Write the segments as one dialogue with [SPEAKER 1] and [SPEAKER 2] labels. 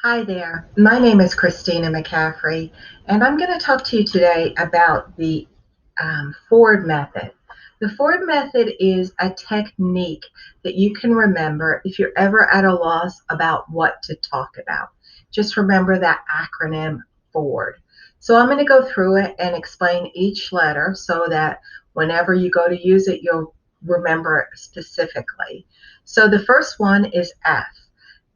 [SPEAKER 1] Hi there. My name is Christina McCaffrey, and I'm going to talk to you today about the F.O.R.D method. The F.O.R.D method is a technique that you can remember if you're ever at a loss about what to talk about. Just remember that acronym F.O.R.D. So I'm going to go through it and explain each letter so that whenever you go to use it, you'll remember it specifically. So the first one is F.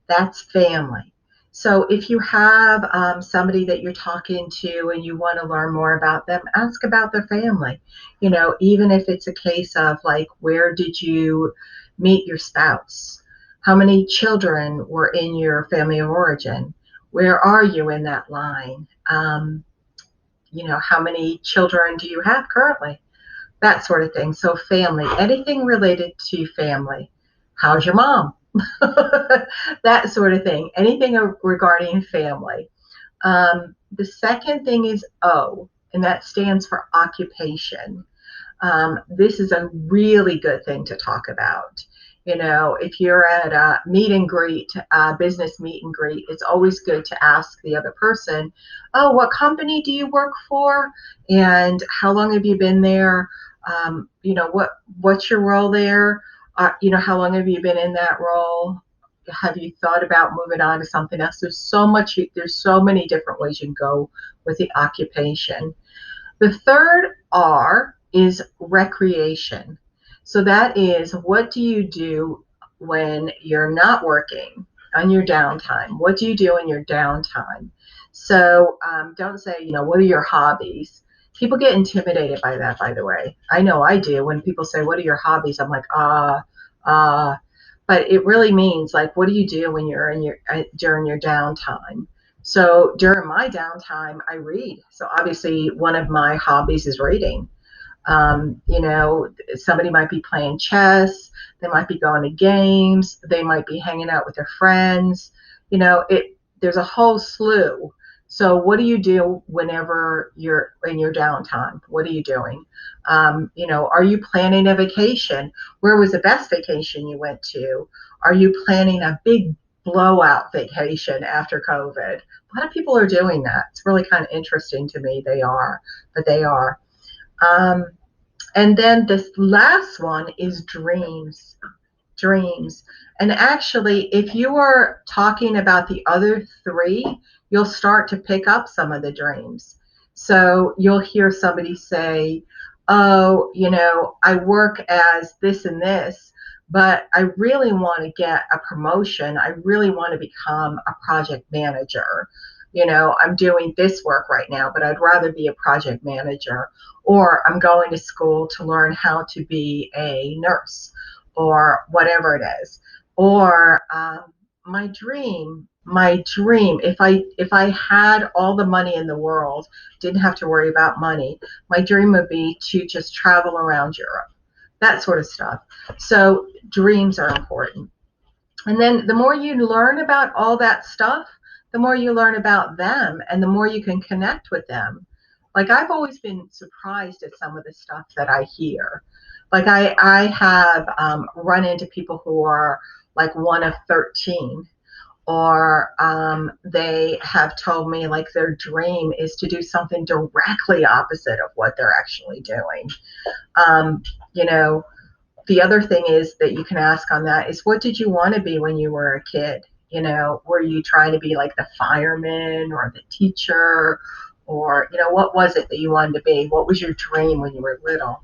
[SPEAKER 1] That's family. So if you have somebody that you're talking to and you want to learn more about them, ask about their family. Even if it's a case of like, where did you meet your spouse? How many children were in your family of origin? Where are you in that line? How many children do you have currently? That sort of thing. So family, anything related to family. How's your mom? That sort of thing. Anything regarding family. The second thing is O, and that stands for occupation. This is a really good thing to talk about. If you're at a meet and greet, a business meet and greet, it's always good to ask the other person, oh, what company do you work for? And how long have you been there? What's your role there? How long have you been in that role? Have you thought about moving on to something else? There's so many different ways you can go with the occupation. The third R is recreation. So that is, what do you do when you're not working on your downtime? What do you do in your downtime? So don't say, what are your hobbies? People get intimidated by that, by the way. I know I do. When people say, what are your hobbies? I'm like, but it really means like, what do you do when you're in your during your downtime? So during my downtime, I read. So obviously, one of my hobbies is reading. Somebody might be playing chess, they might be going to games, they might be hanging out with their friends. There's a whole slew. So what do you do whenever you're in your downtime? What are you doing? Are you planning a vacation? Where was the best vacation you went to? Are you planning a big blowout vacation after COVID? A lot of people are doing that. It's really kind of interesting to me. They are. Um, and then this last one is dreams. Dreams. And actually, if you are talking about the other three, you'll start to pick up some of the dreams. So you'll hear somebody say, oh, I work as this and this, but I really want to get a promotion. I really want to become a project manager. I'm doing this work right now, but I'd rather be a project manager. Or I'm going to school to learn how to be a nurse or whatever it is. Or my dream, if I had all the money in the world, didn't have to worry about money, my dream would be to just travel around Europe, that sort of stuff. So dreams are important. And then the more you learn about all that stuff, the more you learn about them and the more you can connect with them. Like, I've always been surprised at some of the stuff that I hear. Like, I have run into people who are like one of 13, or they have told me like their dream is to do something directly opposite of what they're actually doing. Um, you know, the other thing is that you can ask on that is, what did you want to be when you were a kid? Were you trying to be like the fireman or the teacher? Or, what was it that you wanted to be? What was your dream when you were little?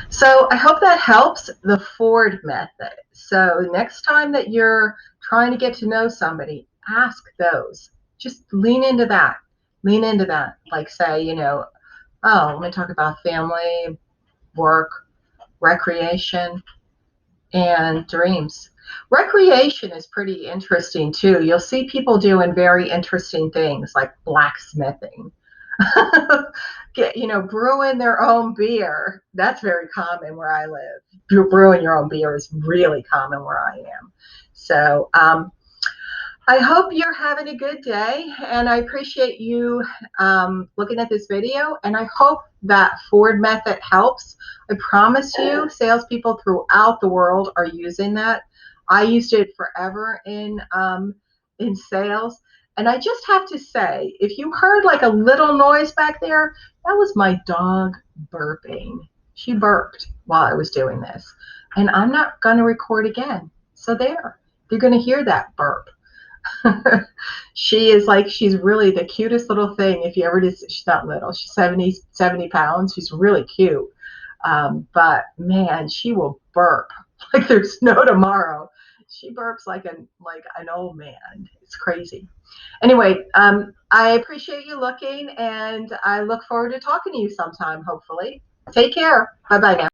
[SPEAKER 1] So I hope that helps, the F.O.R.D method. So next time that you're trying to get to know somebody, ask those. Just lean into that. Lean into that. Like, say, oh, let me talk about family, work, recreation, and dreams. Recreation is pretty interesting too. You'll see people doing very interesting things like blacksmithing. Brewing their own beer. That's very common where I live. Brewing your own beer is really common where I am. So I hope you're having a good day, and I appreciate you looking at this video, and I hope that F.O.R.D method helps. I promise you, salespeople throughout the world are using that. I used it forever in sales. And I just have to say, if you heard like a little noise back there, that was my dog burping. She burped while I was doing this. And I'm not going to record again. So there, you're going to hear that burp. She is like, she's really the cutest little thing. If you ever did, she's not little, she's 70 pounds. She's really cute. But man, she will burp like there's no tomorrow. She burps like an old man. It's crazy. Anyway, I appreciate you looking, and I look forward to talking to you sometime, hopefully. Take care. Bye bye now.